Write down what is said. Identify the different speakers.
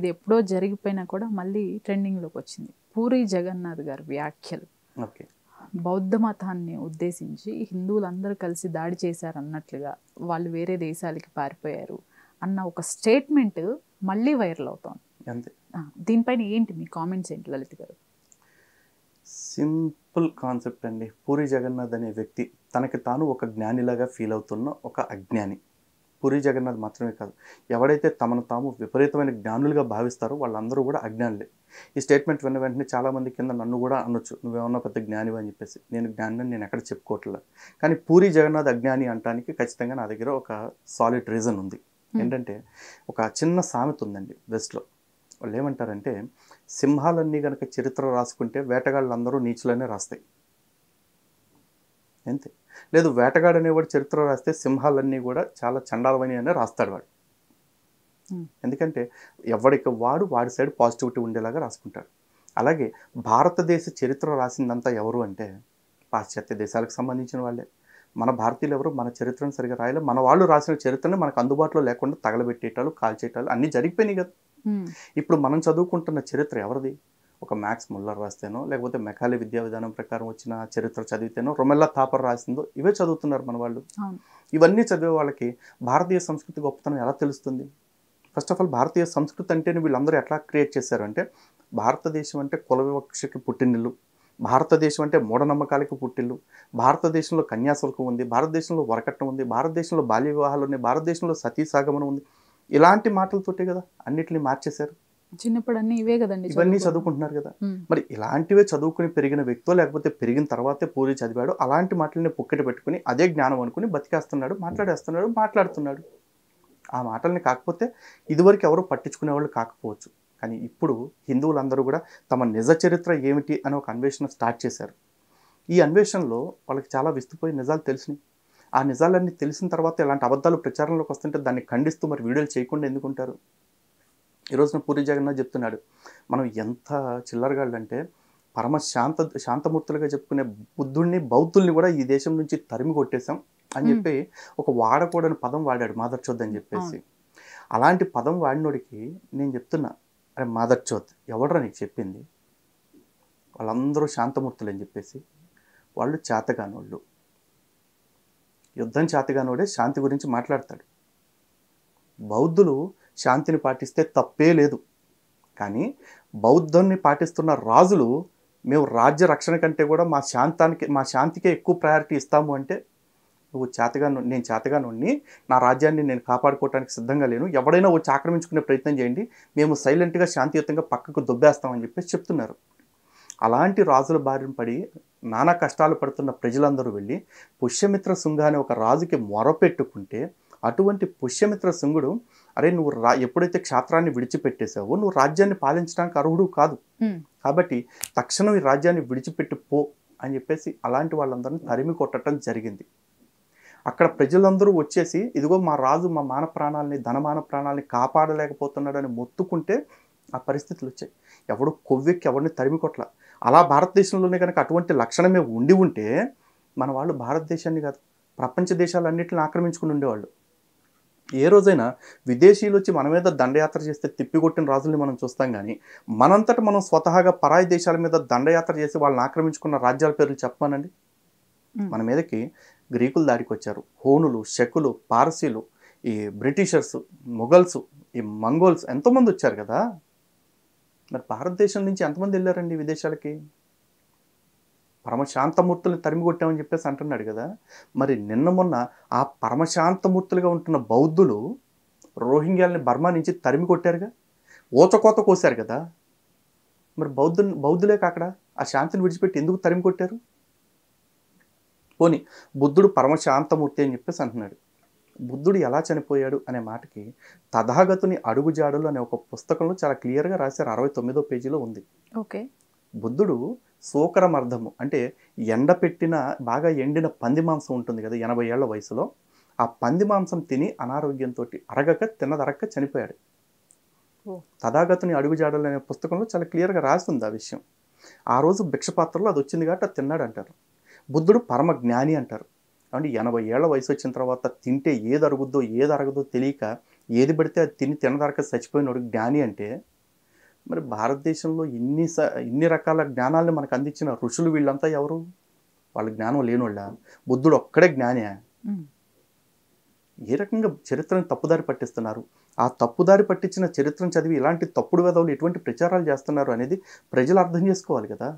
Speaker 1: ఇది ఎప్పుడో జరిగిపోయినా కూడా మళ్ళీ ట్రెండింగ్లోకి వచ్చింది. పూరి జగన్నాథ్ గారి వ్యాఖ్యలు
Speaker 2: ఓకే.
Speaker 1: బౌద్ధ మతాన్ని ఉద్దేశించి హిందువులందరూ కలిసి దాడి చేశారు అన్నట్లుగా, వాళ్ళు వేరే దేశాలకి పారిపోయారు అన్న ఒక స్టేట్మెంట్ మళ్ళీ వైరల్ అవుతోంది.
Speaker 2: అంతే.
Speaker 1: దీనిపైన ఏంటి మీ కామెంట్స్ ఏంటి లలిత్ గారు?
Speaker 2: సింపుల్ కాన్సెప్ట్ అండి. పూరి జగన్నాథ్ అనే వ్యక్తి తనకి తాను ఒక జ్ఞానిలాగా ఫీల్ అవుతున్న ఒక అజ్ఞాని. పూరి జగన్నాథ్ మాత్రమే కాదు, ఎవడైతే తమను తాము విపరీతమైన జ్ఞానులుగా భావిస్తారో వాళ్ళందరూ కూడా అజ్ఞానులే. ఈ స్టేట్మెంట్ విన్న వెంటనే చాలామంది కింద నన్ను కూడా అనొచ్చు, నువ్వేమన్నా పెద్ద జ్ఞానివి అని చెప్పేసి. నేను జ్ఞాని నేను ఎక్కడ చెప్పుకోవట్లేదు. కానీ పూరి జగన్నాథ్ అజ్ఞాని అనడానికి ఖచ్చితంగా నా దగ్గర ఒక సాలిడ్ రీజన్ ఉంది. ఏంటంటే, ఒక చిన్న సామెత ఉందండి వెస్ట్లో. వాళ్ళు ఏమంటారంటే, సింహాలన్నీ కనుక చరిత్ర రాసుకుంటే వేటగాళ్ళందరూ నీచులనే రాస్తాయి. అంతే. లేదు, వేటగాడు అనేవాడు చరిత్ర రాస్తే సింహాలన్నీ కూడా చాలా చండాలమని అనే రాస్తాడు వాడు. ఎందుకంటే ఎవరికి వాడి సైడ్ పాజిటివిటీ ఉండేలాగా రాసుకుంటాడు. అలాగే భారతదేశ చరిత్ర రాసిందంతా ఎవరు అంటే పాశ్చాత్య దేశాలకు సంబంధించిన వాళ్ళే. మన భారతీయులు ఎవరు మన చరిత్రను సరిగా రాయలే. మన వాళ్ళు రాసిన చరిత్రని మనకు అందుబాటులో లేకుండా తగలబెట్టేటాలు, కాల్చేటాలు అన్నీ జరిగిపోయినాయి కదా. ఇప్పుడు మనం చదువుకుంటున్న చరిత్ర ఎవరిది? ఒక మ్యాక్స్ ముల్లర్ రాస్తేనో, లేకపోతే మెకాలే విద్యా విధానం ప్రకారం వచ్చిన చరిత్ర చదివితేనో, రొమెల్లా థాపర్ రాసిందో ఇవే చదువుతున్నారు మన వాళ్ళు. ఇవన్నీ చదివే వాళ్ళకి భారతీయ సంస్కృతి గొప్పతనం ఎలా తెలుస్తుంది? ఫస్ట్ ఆఫ్ ఆల్ భారతీయ సంస్కృతి అంటేనే వీళ్ళందరూ ఎట్లా క్రియేట్ చేశారు అంటే, భారతదేశం అంటే కుల వివక్షకి పుట్టినిల్లు, భారతదేశం అంటే మూఢనమ్మకాలకి పుట్టిల్లు, భారతదేశంలో కన్యాశుల్కం ఉంది, భారతదేశంలో వరకట్నం ఉంది, భారతదేశంలో బాల్య వివాహాలు ఉన్నాయి, భారతదేశంలో సతీసాగమనం ఉంది. ఇలాంటి మాటలతోటే కదా అన్నిటిని మార్చేశారు.
Speaker 1: చిన్నప్పుడు అన్నీ ఇవే కదండి,
Speaker 2: ఇవన్నీ చదువుకుంటున్నారు కదా. మరి ఇలాంటివే చదువుకుని పెరిగిన వ్యక్తో, లేకపోతే పెరిగిన తర్వాతే పూరి చదివాడు, అలాంటి మాటలని పుక్కెట పెట్టుకుని అదే జ్ఞానం అనుకుని బతికేస్తున్నాడు, మాట్లాడుతున్నాడు. ఆ మాటల్ని కాకపోతే ఇదివరకు ఎవరు పట్టించుకునేవాళ్ళు కాకపోవచ్చు. కానీ ఇప్పుడు హిందువులందరూ కూడా తమ నిజ చరిత్ర ఏమిటి అని ఒక అన్వేషణ స్టార్ట్ చేశారు. ఈ అన్వేషణలో వాళ్ళకి చాలా విస్తుపోయి నిజాలు తెలిసినాయి. ఆ నిజాలన్నీ తెలిసిన తర్వాత ఇలాంటి అబద్ధాలు ప్రచారంలోకి వస్తుంటే దాన్ని ఖండిస్తూ మరి వీడియోలు చేయకుండా ఎందుకుంటారు? ఈరోజున పూరి జగన్నాథ్ చెప్తున్నాడు, మనం ఎంత చిల్లరగాళ్ళంటే శాంతమూర్తులుగా చెప్పుకునే బుద్ధుడిని, బౌద్ధుల్ని కూడా ఈ దేశం నుంచి తరిమి కొట్టేశాం అని చెప్పి ఒక వాడకూడని పదం వాడాడు, మాదర్చోద్ అని చెప్పేసి. అలాంటి పదం వాడినోడికి నేను చెప్తున్నా, అరే మాదర్చోద్ ఎవడరా నీకు చెప్పింది? వాళ్ళందరూ శాంతమూర్తులు అని చెప్పేసి. వాళ్ళు చేతగానోళ్ళు. యుద్ధం చేతగానోడే శాంతి గురించి మాట్లాడతాడు. బౌద్ధులు శాంతిని పాటిస్తే తప్పే లేదు. కానీ బౌద్ధాన్ని పాటిస్తున్న రాజులు మేము రాజ్య రక్షణ కంటే కూడా మా శాంతికే ఎక్కువ ప్రయారిటీ ఇస్తాము అంటే, నువ్వు నేను చేతగానోడిని, నా రాజ్యాన్ని నేను కాపాడుకోవడానికి సిద్ధంగా లేను, ఎవడైనా వచ్చి ఆక్రమించుకునే ప్రయత్నం చేయండి, మేము సైలెంట్గా శాంతియుతంగా పక్కకు దొబ్బేస్తామని చెప్పేసి చెప్తున్నారు. అలాంటి రాజుల బారిన పడి నానా కష్టాలు పడుతున్న ప్రజలందరూ వెళ్ళి పుష్యమిత్ర శుంగ అనే ఒక రాజుకి మొరపెట్టుకుంటే, అటువంటి పుష్యమిత్ర శుంగుడు, అరే నువ్వు ఎప్పుడైతే క్షాత్రాన్ని విడిచిపెట్టేశావో నువ్వు రాజ్యాన్ని పాలించడానికి అర్హుడు కాదు, కాబట్టి తక్షణం ఈ రాజ్యాన్ని విడిచిపెట్టి పో అని చెప్పేసి అలాంటి వాళ్ళందరినీ తరిమి కొట్టడం జరిగింది. అక్కడ ప్రజలందరూ వచ్చేసి ఇదిగో మా రాజు మా ధనమాన ప్రాణాలని కాపాడలేకపోతున్నాడని మొత్తుకుంటే ఆ పరిస్థితులు వచ్చాయి. ఎవడు కొవ్వెక్కి ఎవరిని తరిమి కొట్ల. అలా భారతదేశంలోనే కనుక అటువంటి లక్షణమే ఉండి ఉంటే మన వాళ్ళు భారతదేశాన్ని కాదు ప్రపంచ దేశాలన్నింటిని ఆక్రమించుకుని ఉండేవాళ్ళు. ఏ రోజైనా విదేశీయులు వచ్చి మన మీద దండయాత్ర చేస్తే తిప్పికొట్టిన రాజుల్ని మనం చూస్తాం. కానీ మనంతట మనం స్వతహాగా పరాయి దేశాల మీద దండయాత్ర చేసి వాళ్ళని ఆక్రమించుకున్న రాజ్యాల పేర్లు చెప్పానండి. మన మీదకి గ్రీకులు దాడికి వచ్చారు, హోనులు, శకులు, పారసీలు, ఈ బ్రిటిషర్స్, మొఘల్స్, ఈ మంగోల్స్ ఎంతోమంది వచ్చారు కదా. మరి భారతదేశం నుంచి ఎంతమంది వెళ్ళారండి విదేశాలకి? పరమశాంతమూర్తుల్ని తరిమి కొట్టామని చెప్పేసి అంటున్నాడు కదా. మరి నిన్న మొన్న ఆ పరమశాంతమూర్తులుగా ఉంటున్న బౌద్ధులు రోహింగ్యాలని బర్మా నుంచి తరిమి కొట్టారుగా, ఓచకోత కోసారు కదా. మరి బౌద్ధులే కాకడా ఆ శాంతిని విడిచిపెట్టి ఎందుకు తరిమి కొట్టారు? పోనీ బుద్ధుడు పరమశాంతమూర్తి అని చెప్పేసి అంటున్నాడు. బుద్ధుడు ఎలా చనిపోయాడు అనే మాటకి తథాగతుని అడుగుజాడలు అనే ఒక పుస్తకంలో చాలా క్లియర్గా రాశారు, 69వ పేజీలో ఉంది.
Speaker 1: ఓకే.
Speaker 2: బుద్ధుడు సోకరమర్ధము అంటే ఎండపెట్టిన బాగా ఎండిన పంది మాంసం ఉంటుంది కదా 80 ఏళ్ల వయసులో, ఆ పంది మాంసం తిని అనారోగ్యంతో తినదరక్క చనిపోయాడు. తథాగతుని అడుగుజాడలు అనే పుస్తకంలో చాలా క్లియర్గా రాస్తుంది ఆ విషయం. ఆ రోజు భిక్షపాత్రలో అది వచ్చింది కాబట్టి అది తిన్నాడు అంటారు. బుద్ధుడు పరమ జ్ఞాని అంటారు. అంటే 80 ఏళ్ల వయసు వచ్చిన తర్వాత తింటే ఏది అరుగుద్దో ఏది అరగదో తెలియక ఏది పడితే అది తినదరక చచ్చిపోయినోడు జ్ఞాని అంటే మరి భారతదేశంలో ఇన్ని రకాల జ్ఞానాలను మనకు అందించిన ఋషులు వీళ్ళంతా ఎవరు? వాళ్ళ జ్ఞానం లేనోళ్ళ? బుద్ధుడు ఒక్కడే జ్ఞానే?
Speaker 1: ఉమ్.
Speaker 2: ఏ రకంగా చరిత్రను తప్పుదారి పట్టిస్తున్నారు? ఆ తప్పుదారి పట్టించిన చరిత్రను చదివి ఇలాంటి తప్పుడు వెధవలు ఎటువంటి ప్రచారాలు చేస్తున్నారు అనేది ప్రజలు అర్థం చేసుకోవాలి కదా.